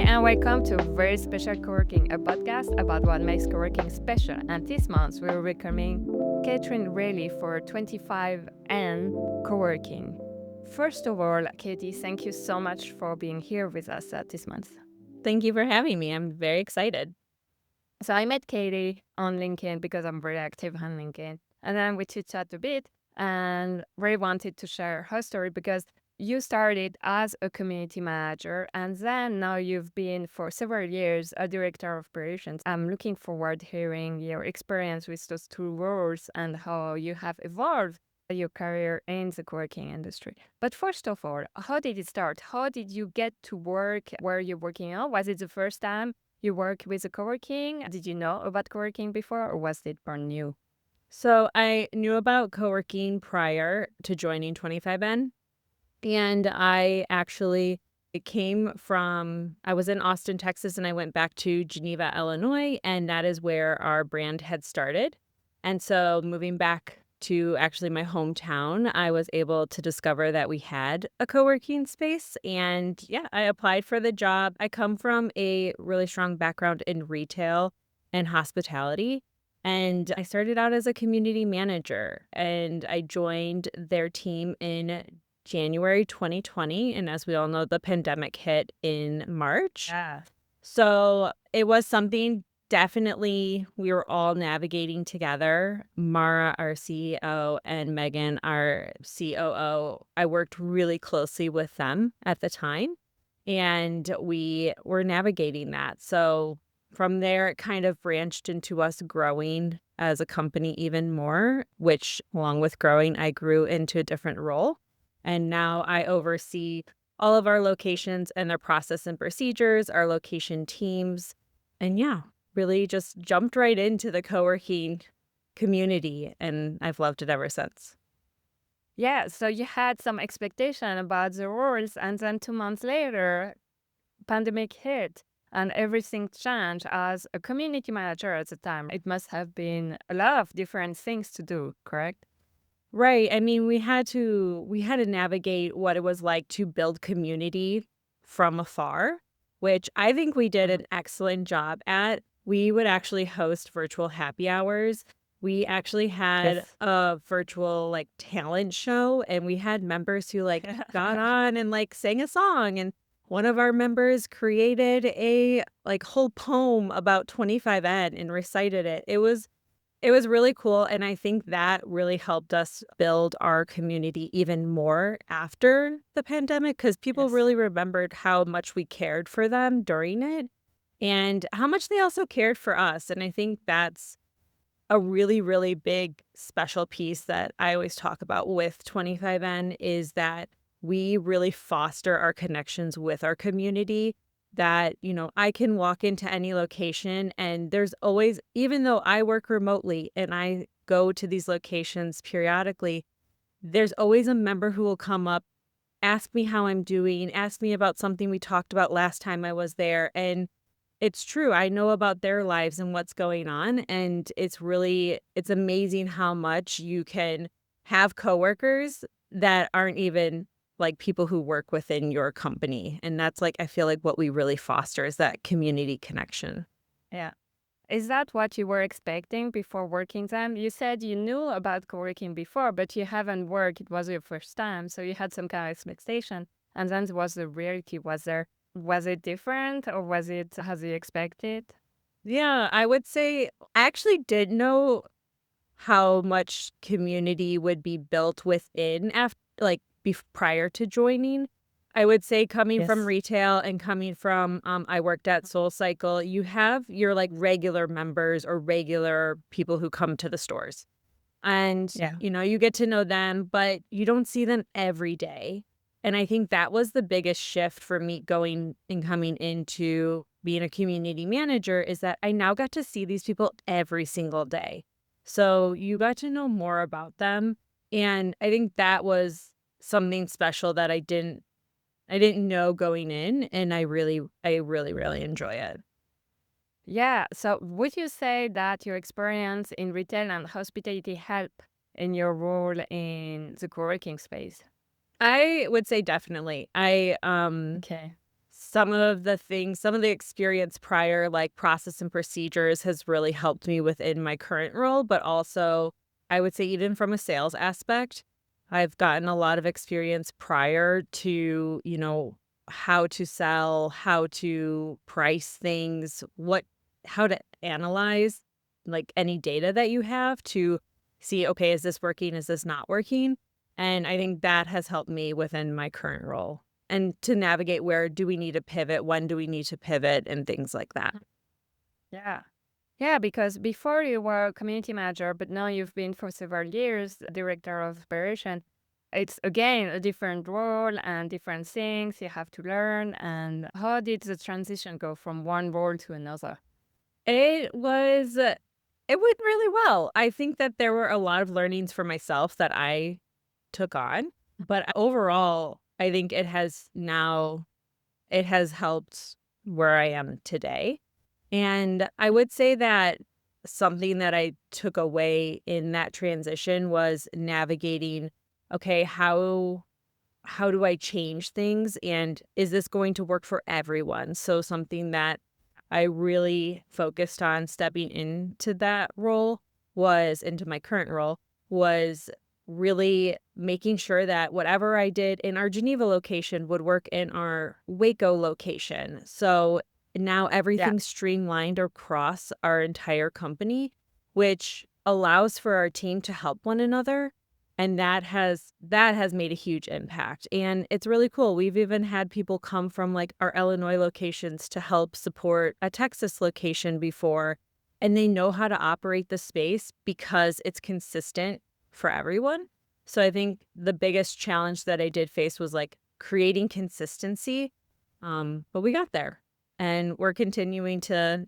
and welcome to Very Special Coworking, a podcast about what makes coworking special. And this month, we're welcoming Kathryn Reilly for 25 and Coworking. First of all, Katie, thank you so much for being here with us this month. Thank you for having me. I'm very excited. So I met Katie on LinkedIn because I'm very active on LinkedIn. And then we chit-chat a bit and really wanted to share her story because you started as a community manager and then now you've been for several years a director of operations. I'm looking forward to hearing your experience with those two roles and how you have evolved your career in the co-working industry. But first of all, how did it start? How did you get to work where you're working now? Was it the first time you work with a co-working? Did you know about co-working before or was it brand new? So I knew about co-working prior to joining 25N. And I actually I was in Austin, Texas, and I went back to Geneva, Illinois, and that is where our brand had started. And so moving back to actually my hometown, I was able to discover that we had a co-working space. And yeah, I applied for the job. I come from a really strong background in retail and hospitality. And I started out as a community manager and I joined their team in January 2020. And as we all know, the pandemic hit in March. Yeah. So it was something definitely we were all navigating together. Mara, our CEO, and Megan, our COO, I worked really closely with them at the time. And we were navigating that. So from there, it kind of branched into us growing as a company even more, which along with growing, I grew into a different role. And now I oversee all of our locations and their process and procedures, our location teams. And yeah, really just jumped right into the co-working community. And I've loved it ever since. Yeah, so you had some expectation about the roles, and then 2 months later, pandemic hit, and everything changed. As a community manager at the time, it must have been a lot of different things to do, correct? Right. I mean, we had to navigate what it was like to build community from afar, which I think we did Mhm. an excellent job at. We would actually host virtual happy hours. We actually had Yes. a virtual like talent show and we had members who like got on and like sang a song and one of our members created a like whole poem about 25N and recited it. It was really cool, and I think that really helped us build our community even more after the pandemic because people Yes. really remembered how much we cared for them during it and how much they also cared for us, and I think that's a really, really big special piece that I always talk about with 25N is that we really foster our connections with our community that, I can walk into any location and there's always, even though I work remotely and I go to these locations periodically, there's always a member who will come up, ask me how I'm doing, ask me about something we talked about last time I was there. And it's true. I know about their lives and what's going on, and it's amazing how much you can have coworkers that aren't even like people who work within your company. And that's like I feel like what we really foster is that community connection. Yeah. Is that what you were expecting before working them? You said you knew about co-working before, but you haven't worked. It was your first time, so you had some kind of expectation. And then there was the reality. Was it different or was it as you expected? Yeah, I would say I actually did know how much community would be built within after prior to joining. I would say coming from Yes. retail and coming from I worked at SoulCycle, you have your like regular members or regular people who come to the stores. And Yeah. you get to know them, but you don't see them every day. And I think that was the biggest shift for me going and coming into being a community manager is that I now got to see these people every single day. So you got to know more about them. And I think that was something special that I didn't know going in. And I really enjoy it. Yeah. So would you say that your experience in retail and hospitality helped in your role in the co-working space? I would say definitely. Okay. some of the experience prior, like process and procedures, has really helped me within my current role, but also I would say even from a sales aspect, I've gotten a lot of experience prior to, how to sell, how to price things, how to analyze like any data that you have to see, okay, is this working? Is this not working? And I think that has helped me within my current role and to navigate where do we need to pivot, when do we need to pivot, and things like that. Yeah. Yeah, because before you were a community manager, but now you've been for several years director of operation. It's again a different role and different things you have to learn. And how did the transition go from one role to another? It went really well. I think that there were a lot of learnings for myself that I took on, but overall, I think it has helped where I am today. And I would say that something that I took away in that transition was navigating, okay, how do I change things and is this going to work for everyone? So something that I really focused on stepping into that role was into my current role was really making sure that whatever I did in our Geneva location would work in our Waco location. So now Yeah. everything's streamlined across our entire company, which allows for our team to help one another. And that has made a huge impact. And it's really cool. We've even had people come from like our Illinois locations to help support a Texas location before. And they know how to operate the space because it's consistent for everyone. So I think the biggest challenge that I did face was like creating consistency. But we got there. And we're continuing to,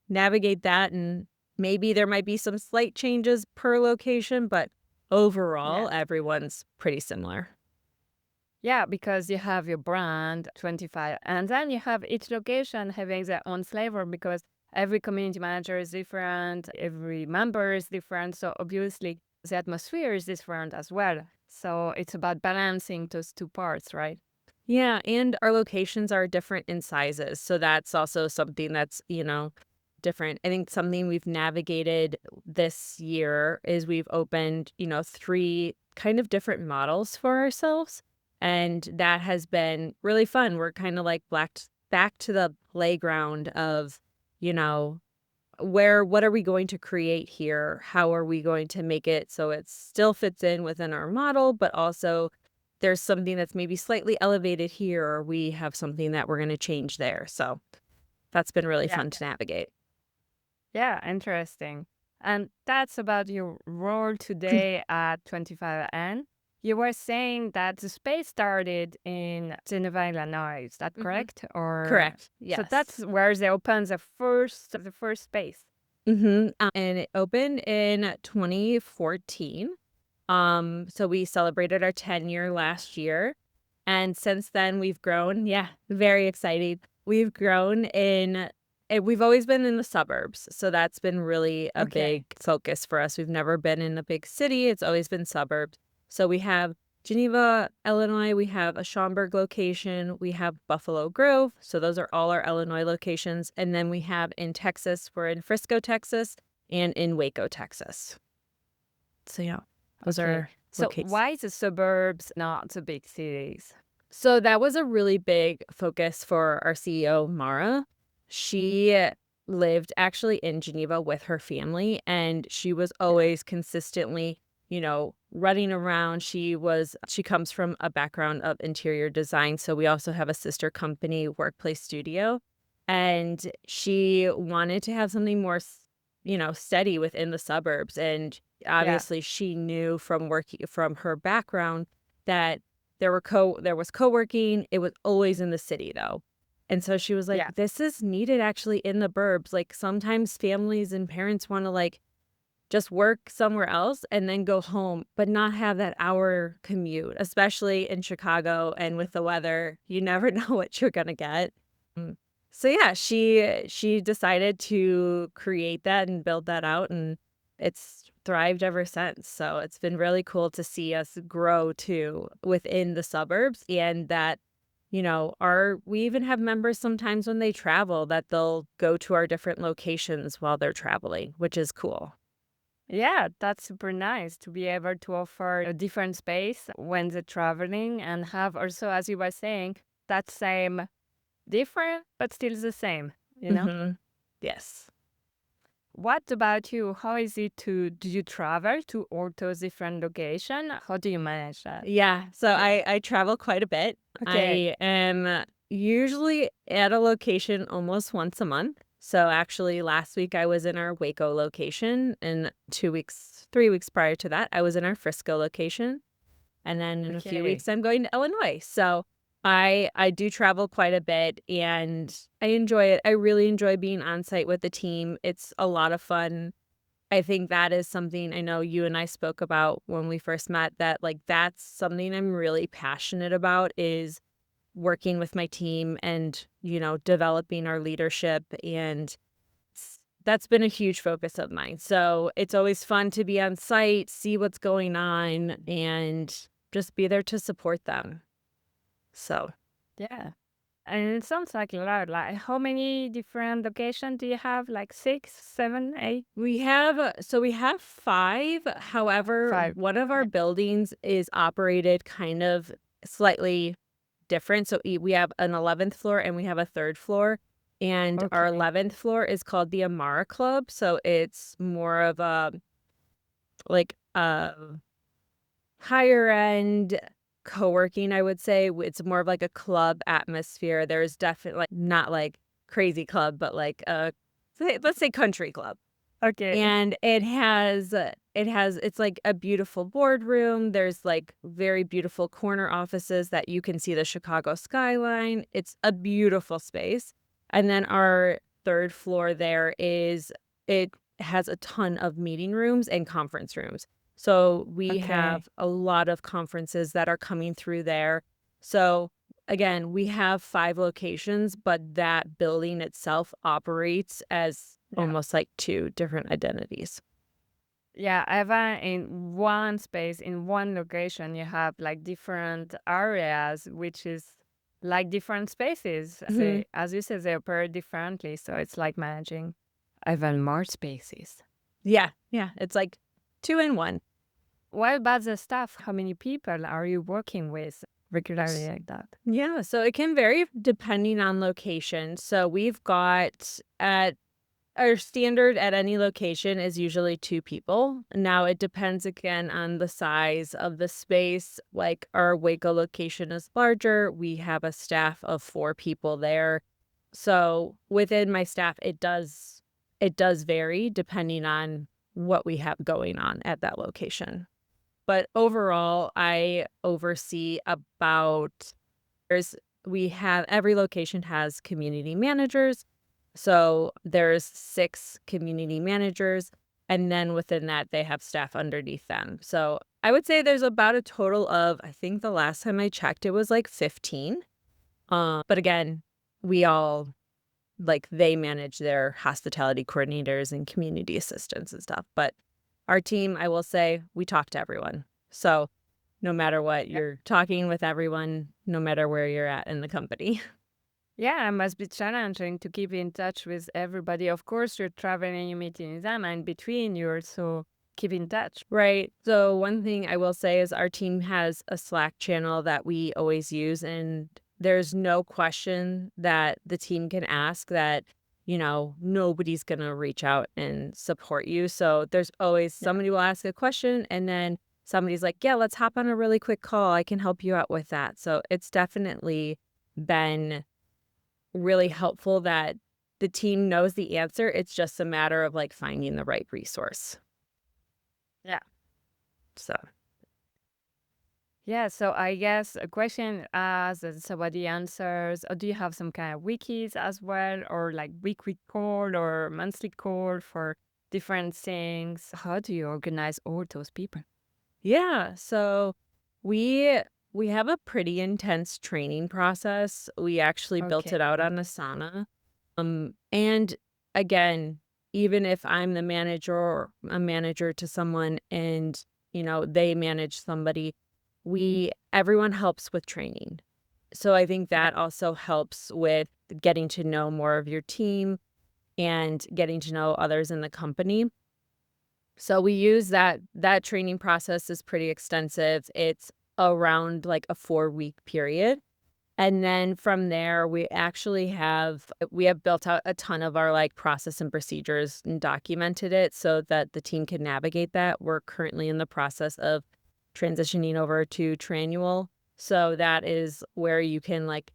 navigate that. And maybe there might be some slight changes per location, but overall, Yeah. everyone's pretty similar. Yeah, because you have your brand 25, and then you have each location having their own flavor because every community manager is different, every member is different. So obviously, the atmosphere is different as well. So it's about balancing those two parts, right? Yeah, and our locations are different in sizes. So that's also something that's, different. I think something we've navigated this year is we've opened, three kind of different models for ourselves. And that has been really fun. We're kind of like back to the playground of, you know, what are we going to create here? How are we going to make it so it still fits in within our model, but also there's something that's maybe slightly elevated here, or we have something that we're going to change there. So that's been really Yeah. fun to navigate. Yeah, interesting. And that's about your role today at 25N. You were saying that the space started in Geneva, Illinois. Is that hmm correct? Or Correct. so Yes. that's where they opened the first space. And it opened in 2014. So we celebrated our 10-year last year. And since then we've grown. Yeah, very exciting. We've grown we've always been in the suburbs. So that's been really a Okay. big focus for us. We've never been in a big city. It's always been suburbs. So we have Geneva, Illinois, we have a Schaumburg location, we have Buffalo Grove. So those are all our Illinois locations. And then we have in Texas, we're in Frisco, Texas, and in Waco, Texas. So yeah, those Okay. are So locations. why the suburbs, not the big cities? So that was a really big focus for our CEO, Mara. She lived actually in Geneva with her family, and she was Yeah. always consistently, running around. She comes from a background of interior design, so we also have a sister company, Workplace Studio, and she wanted to have something more, steady within the suburbs. And Yeah. obviously, she knew from working from her background that there was co-working, it was always in the city, though. And so she was like, Yeah. "This is needed actually in the burbs." Like, sometimes families and parents wanna, like, just work somewhere else and then go home, but not have that hour commute, especially in Chicago, and with the weather, you never know what you're gonna get. Mm. So, yeah, she decided to create that and build that out, and it's thrived ever since. So it's been really cool to see us grow too within the suburbs, and that we even have members sometimes when they travel that they'll go to our different locations while they're traveling, which is cool. Yeah, that's super nice to be able to offer a different space when they're traveling and have also, as you were saying, that same different, but still the same, you know? Mhm. Yes. What about you? How is it do you travel to all those different locations? How do you manage that? Yeah, so Yeah. I travel quite a bit. Okay. I am usually at a location almost once a month. So actually last week I was in our Waco location, and 2 weeks 3 weeks prior to that, I was in our Frisco location. And then in a few Okay. weeks, I'm going to Illinois. So I do travel quite a bit, and I enjoy it. I really enjoy being on site with the team. It's a lot of fun. I think that is something I know you and I spoke about when we first met, that like that's something I'm really passionate about, is working with my team and, developing our leadership, and that's been a huge focus of mine. So it's always fun to be on site, see what's going on, and just be there to support them. So Yeah. And it sounds like a lot. Like, how many different locations do you have? Like six, seven, eight, we have 5. However, five? one of our Okay. buildings is operated kind of slightly different. So we have an 11th floor and we have a 3rd floor. And our Okay. 11th floor is called the Amara Club. So it's more of a like higher end co-working, I would say. It's more of like a club atmosphere. There's definitely like not like crazy club, but like let's say country club. Okay. And it's like a beautiful boardroom. There's like very beautiful corner offices that you can see the Chicago skyline. It's a beautiful space. And then our 3rd floor it has a ton of meeting rooms and conference rooms. So we Okay. have a lot of conferences that are coming through there. So again, we have 5 locations, but that building itself operates as Yeah. almost like 2 different identities. Yeah, even in one space, in one location, you have like different areas, which is like different spaces. Mhm. As you said, they operate differently. So it's like managing even more spaces. Yeah, yeah, it's like 2 in 1. What about the staff? How many people are you working with regularly S like that? Yeah, so it can vary depending on location. So we've got at our standard at any location is usually 2 people. Now it depends again on the size of the space. Like our Waco location is larger. We have a staff of 4 people there. So within my staff, it does vary depending on what we have going on at that location. But overall, I oversee about there's we have every location has community managers. So there's 6 community managers, and then within that they have staff underneath them. So I would say there's about a total of, I think the last time I checked it was like 15. But again, we all like they manage their hospitality coordinators and community assistants and stuff. But our team, I will say, we talk to everyone. So no matter what, Yeah. you're talking with everyone, no matter where you're at in the company. Yeah, it must be challenging to keep in touch with everybody. Of course, you're traveling, you're meeting them, and between you also keep in touch. Right. So one thing I will say is our team has a Slack channel that we always use, and there's no question that the team can ask that, nobody's going to reach out and support you. So there's always Yeah. somebody will ask a question, and then somebody's like, "Yeah, let's hop on a really quick call. I can help you out with that." So it's definitely been really helpful that the team knows the answer. It's just a matter of like finding the right resource. Yeah. So Yeah, so I guess a question as somebody answers, do you have some kind of wikis as well, or like weekly call or monthly call for different things? How do you organize all those people? yeah, so we we have a pretty intense training process. We actually built Okay. it out on Asana. And again, even if I'm the manager or a manager to someone and, they manage somebody, we everyone helps with training. So I think Yeah. that also helps with getting to know more of your team and getting to know others in the company. So we use that training process is pretty extensive. It's around like a 4-week period. And then from there, we have built out a ton of our, like, process and procedures and documented it so that the team can navigate that. We're currently in the process of transitioning over to Tranual. So that is where you can, like,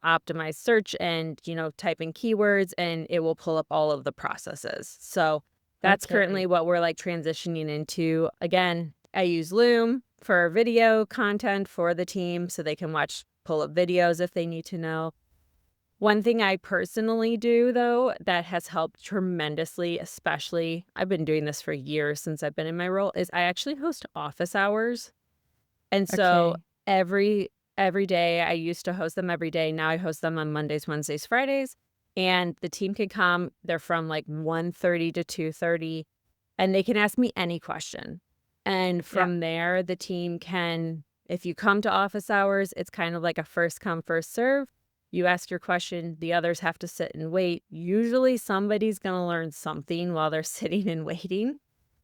optimize search and, type in keywords, and it will pull up all of the processes. So that's currently Okay. what we're, like, transitioning into. Again, I use Loom for video content for the team so they can pull up videos if they need to know. One thing I personally do, though, that has helped tremendously, especially I've been doing this for years since I've been in my role, is I actually host office hours. And so Okay. every day I used to host them every day. Now I host them on Mondays, Wednesdays, Fridays, and the team can come. They're from like 1:30 to 2:30, and they can ask me any question. And Yeah. from there, the team can, if you come to office hours, it's kind of like a first come, first serve. You ask your question, the others have to sit and wait. Usually somebody's going to learn something while they're sitting and waiting.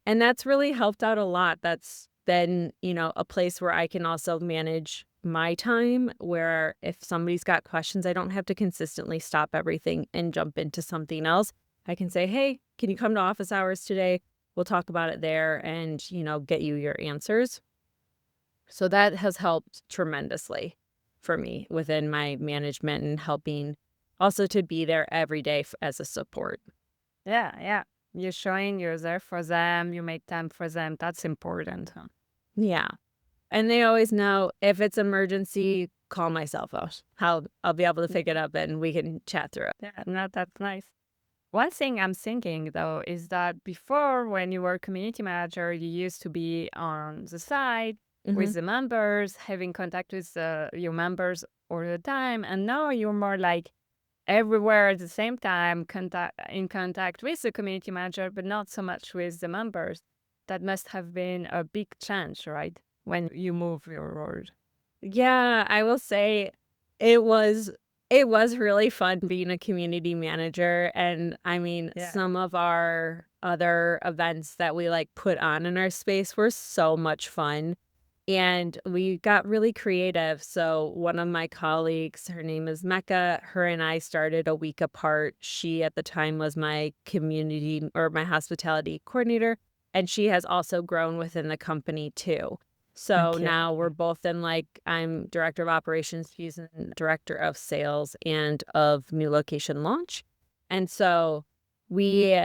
And that's really helped out a lot. That's been, a place where I can also manage my time, where if somebody's got questions, I don't have to consistently stop everything and jump into something else. I can say, "Hey, can you come to office hours today? We'll talk about it there and, get you your answers." So that has helped tremendously for me within my management and helping also to be there every day as a support. Yeah. Yeah. You're showing you're there for them. You make time for them. That's important. Huh? Yeah. And they always know if it's emergency, call my cell phone. I'll be able to pick it up and we can chat through it. Yeah. No, that's nice. One thing I'm thinking though is that before, when you were community manager, you used to be on the side with Mhm. the members, having contact with your members all the time, and now you're more like everywhere at the same time, in contact with the community manager, but not so much with the members. That must have been a big change, right? When you move your role. Yeah, I will say it was it was really fun being a community manager, and I mean, Yeah. some of our other events that we, like, put on in our space were so much fun, and we got really creative. So one of my colleagues, her name is Mecca, her and I started a week apart. She, at the time, was my community or my hospitality coordinator, and she has also grown within the company too. So Okay. now we're both in, like, I'm director of operations, she's in director of sales and of new location launch. And so we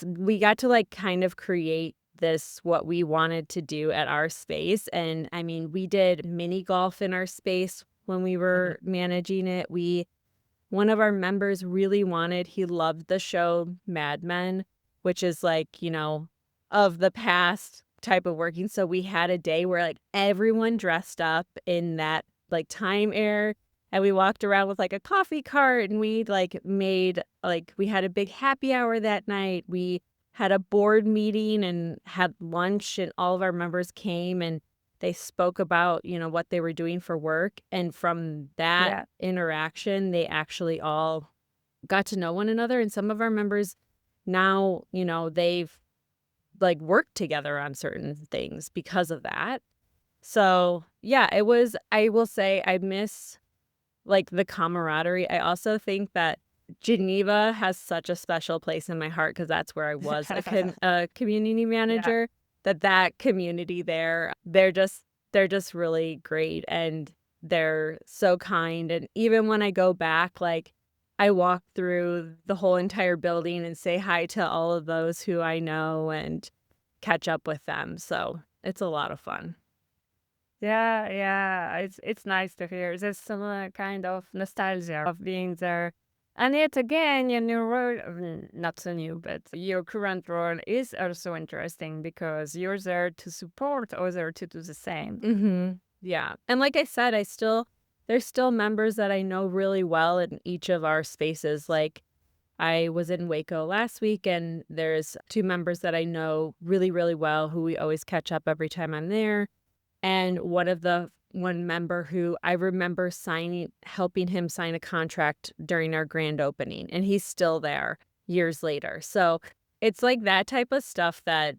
we got to, like, kind of create this what we wanted to do at our space. And I mean, we did mini golf in our space when we Mhm. were managing it. One of our members really he loved the show Mad Men, which is like, of the past type of working. So we had a day where like everyone dressed up in that like time era. And we walked around with like a coffee cart and we had a big happy hour that night. We had a board meeting and had lunch, and all of our members came and they spoke about, what they were doing for work, and from that Yeah. interaction, they actually all got to know one another, and some of our members now, they've, like, worked together on certain things because of that. So, yeah, I will say I miss, like, the camaraderie. I also think that Geneva has such a special place in my heart because that's where I was a community Yeah. manager, that community there, they're just really great, and they're so kind, and even when I go back, like, I walk through the whole entire building and say hi to all of those who I know and catch up with them, so it's a lot of fun. Yeah, yeah, it's nice to hear. There's some kind of nostalgia of being there. And yet again, your new role, not so new, but your current role is also interesting because you're there to support others to do the same. Mhm. Yeah, and like I said, there's still members that I know really well in each of our spaces. Like, I was in Waco last week, and there's 2 members that I know really, really well who we always catch up every time I'm there. And one of the one member who I remember helping him sign a contract during our grand opening, and he's still there years later. So it's like that type of stuff that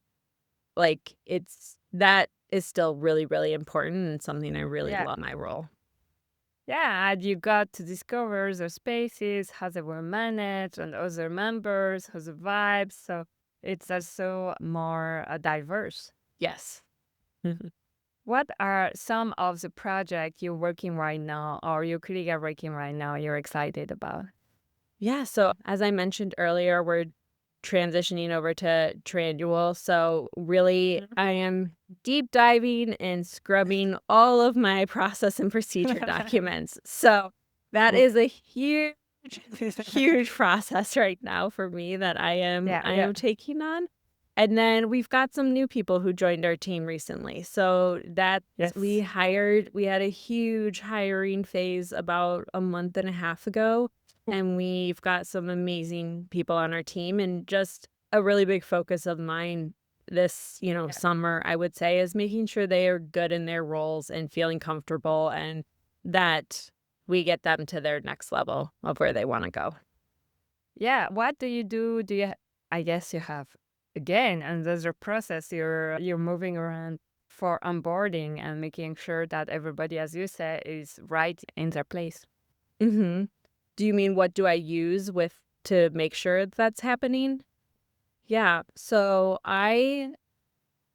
that is still really, really important and something I really Yeah. love my role. Yeah, and you got to discover the spaces, how they were managed, and other members, how the vibes. So it's also more diverse. Yes. What are some of the projects you're working right now or your colleague are working right now you're excited about? Yeah, so as I mentioned earlier, we're transitioning over to Trandual. So really, Mhm. I am deep diving and scrubbing all of my process and procedure documents. So that Cool. is a huge, huge process right now for me that Yeah, I yeah. am taking on. And then we've got some new people who joined our team recently. So that Yes. we had a huge hiring phase about a month and a half ago, and we've got some amazing people on our team, and just a really big focus of mine this, Yeah. summer, I would say, is making sure they are good in their roles and feeling comfortable, and that we get them to their next level of where they want to go. Yeah. What do you do? I guess you have again another process you're moving around for onboarding and making sure that everybody, as you say, is right in their place. Mhm. Do you mean what do I use with to make sure that's happening? Yeah. So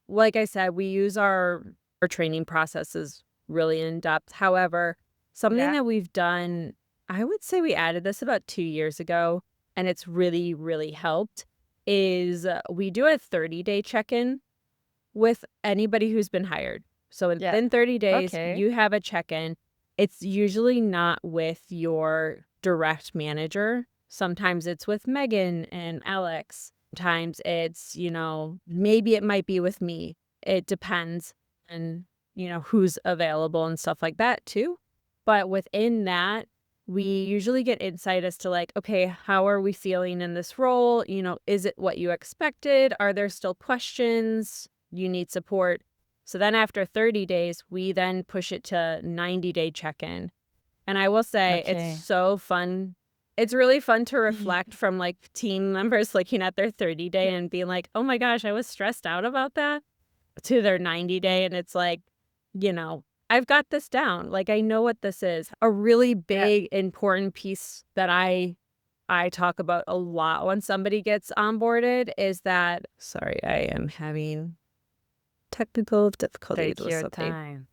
like I said, we use our training processes really in depth. However, something Yeah. that we've done, I would say we added this about 2 years ago, and it's really, really helped, is we do a 30-day check-in with anybody who's been hired. So Yeah. within 30 days, Okay. you have a check-in. It's usually not with your direct manager. Sometimes it's with Megan and Alex. Sometimes it's, maybe it might be with me. It depends on, who's available and stuff like that too. But within that, we usually get insight as to like, okay, how are we feeling in this role? Is it what you expected? Are there still questions? You need support. So then after 30 days, we then push it to 90-day check-in. And I will say it's Okay. so fun. It's really fun to reflect from like team members looking at their 30-day and being like, "Oh my gosh, I was stressed out about that," to their 90-day, and it's like, I've got this down. Like I know what this is. A really Yeah. big important piece that I talk about a lot when somebody gets onboarded is that, sorry, I am having technical difficulties Take with your something. time.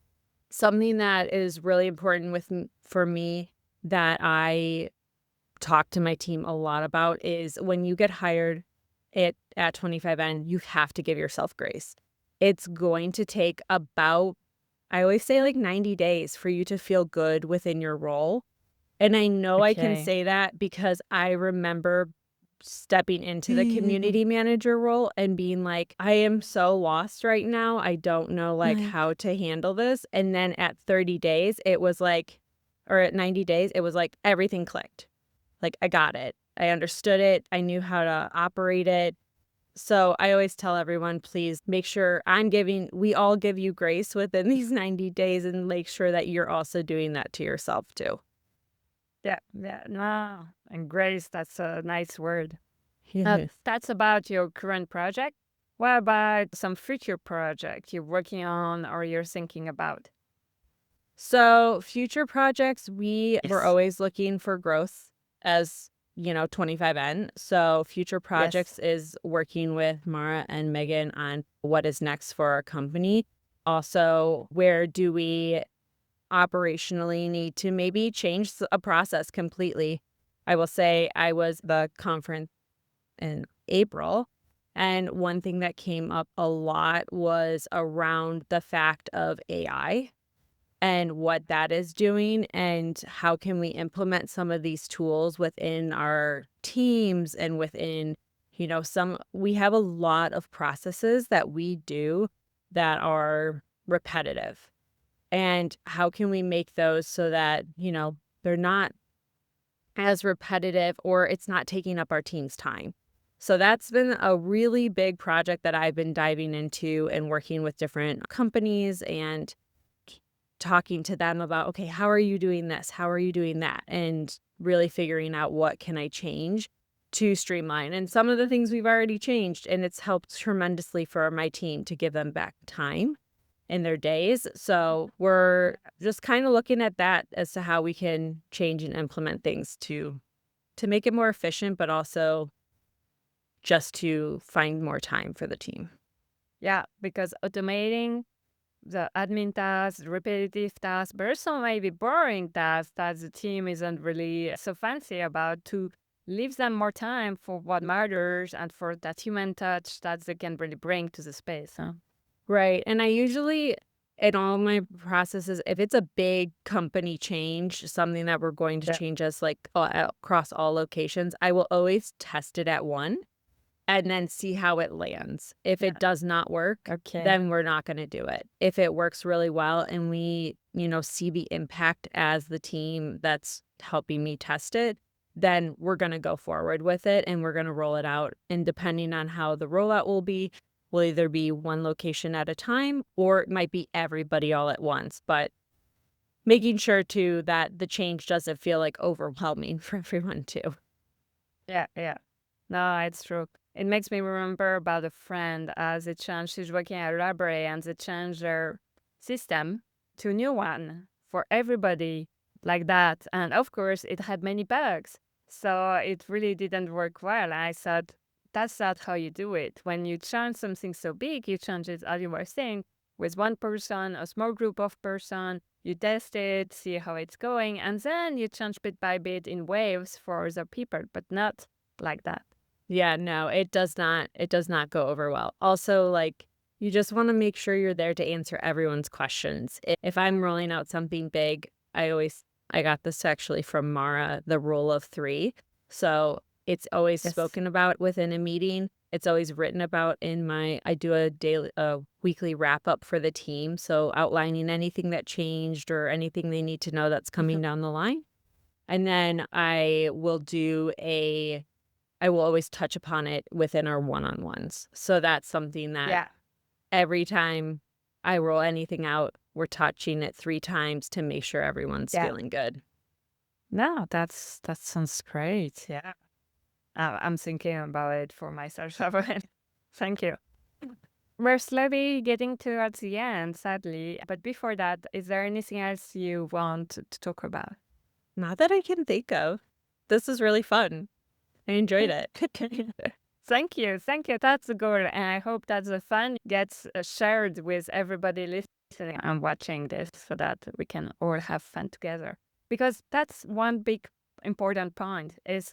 Something that is really important for me that I talk to my team a lot about is when you get hired at 25N, you have to give yourself grace. It's going to take about, I always say like 90 days for you to feel good within your role. And I know I can Okay. say that because I remember stepping into the community manager role and being like, I am so lost right now. I don't know like how to handle this. And then at 30 days, it was like, or at 90 days, it was like everything clicked. Like I got it. I understood it. I knew how to operate it. So I always tell everyone, please make sure we all give you grace within these 90 days and make sure that you're also doing that to yourself too. Yeah. Yeah. No. And grace, that's a nice word. Yes. That's about your current project. What about some future project you're working on or you're thinking about? So future projects, we were Yes. always looking for growth as, 25N. So future Yes. projects is working with Mara and Megan on what is next for our company. Also, where do we operationally need to maybe change a process completely? I will say I was the conference in April, and one thing that came up a lot was around the fact of AI and what that is doing and how can we implement some of these tools within our teams and within, some we have a lot of processes that we do that are repetitive. And how can we make those so that, they're not as repetitive or it's not taking up our team's time. So that's been a really big project that I've been diving into and working with different companies and talking to them about, okay, how are you doing this? How are you doing that? And really figuring out what can I change to streamline. And some of the things we've already changed, and it's helped tremendously for my team to give them back time in their days. So we're just kind of looking at that as to how we can change and implement things to make it more efficient, but also just to find more time for the team. Yeah, because automating the admin tasks, repetitive tasks, but also maybe boring tasks that the team isn't really so fancy about, to leave them more time for what matters and for that human touch that they can really bring to the space. Huh? Right. And I usually, in all my processes, if it's a big company change, something that we're going to Yeah. change us like across all locations, I will always test it at one and then see how it lands. If Yeah. it does not work, Okay. then we're not going to do it. If it works really well and we, see the impact as the team that's helping me test it, then we're going to go forward with it and we're going to roll it out. And depending on how the rollout will either be one location at a time or it might be everybody all at once. But making sure too that the change doesn't feel like overwhelming for everyone too. Yeah, yeah. No, it's true. It makes me remember about a friend as it changed. She's working at a library and they changed their system to a new one for everybody like that. And of course, it had many bugs. So it really didn't work well. I thought, that's not how you do it. When you change something so big, you change it, as you were saying, with one person, a small group of person. You test it, see how it's going, and then you change bit by bit in waves for other people, but not like that. Yeah, no, it does not go over well. Also, like, you just wanna make sure you're there to answer everyone's questions. If I'm rolling out something big, I got this actually from Mara, the rule of 3. So, it's always Yes. spoken about within a meeting. It's always written about I do a weekly wrap up for the team, so outlining anything that changed or anything they need to know that's coming down the line. And then I will always touch upon it within our one-on-ones. So that's something that Yeah. every time I roll anything out, we're touching it 3 times to make sure everyone's Yeah. feeling good. No, that sounds great. Yeah. I'm thinking about it for myself. Thank you. We're slowly getting towards the end, sadly. But before that, is there anything else you want to talk about? Not that I can think of. This is really fun. I enjoyed it. Thank you. Thank you. That's the goal. And I hope that the fun gets shared with everybody listening and watching this so that we can all have fun together. Because that's one big important point is,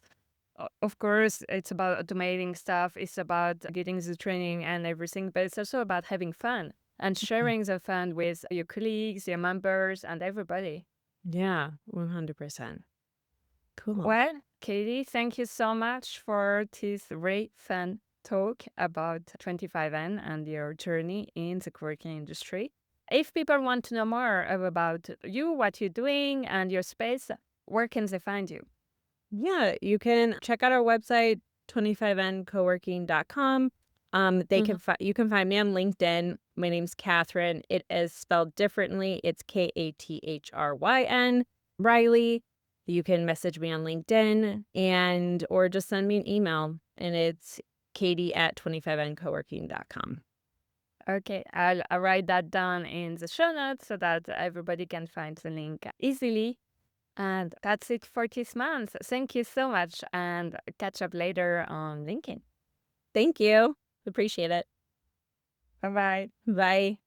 of course, it's about automating stuff. It's about getting the training and everything, but it's also about having fun and sharing the fun with your colleagues, your members, and everybody. Yeah, 100%. Cool. Well, Katie, thank you so much for this very fun talk about 25N and your journey in the co-working industry. If people want to know more about you, what you're doing, and your space, where can they find you? Yeah, you can check out our website, 25ncoworking.com. Mhm. You can find me on LinkedIn. My name's Kathryn. It is spelled differently. It's Kathryn Reilly. You can message me on LinkedIn or just send me an email, and it's katie@25ncoworking.com. Okay, I'll write that down in the show notes so that everybody can find the link easily. And that's it for this month. Thank you so much and catch up later on LinkedIn. Thank you. Appreciate it. Bye bye. Bye.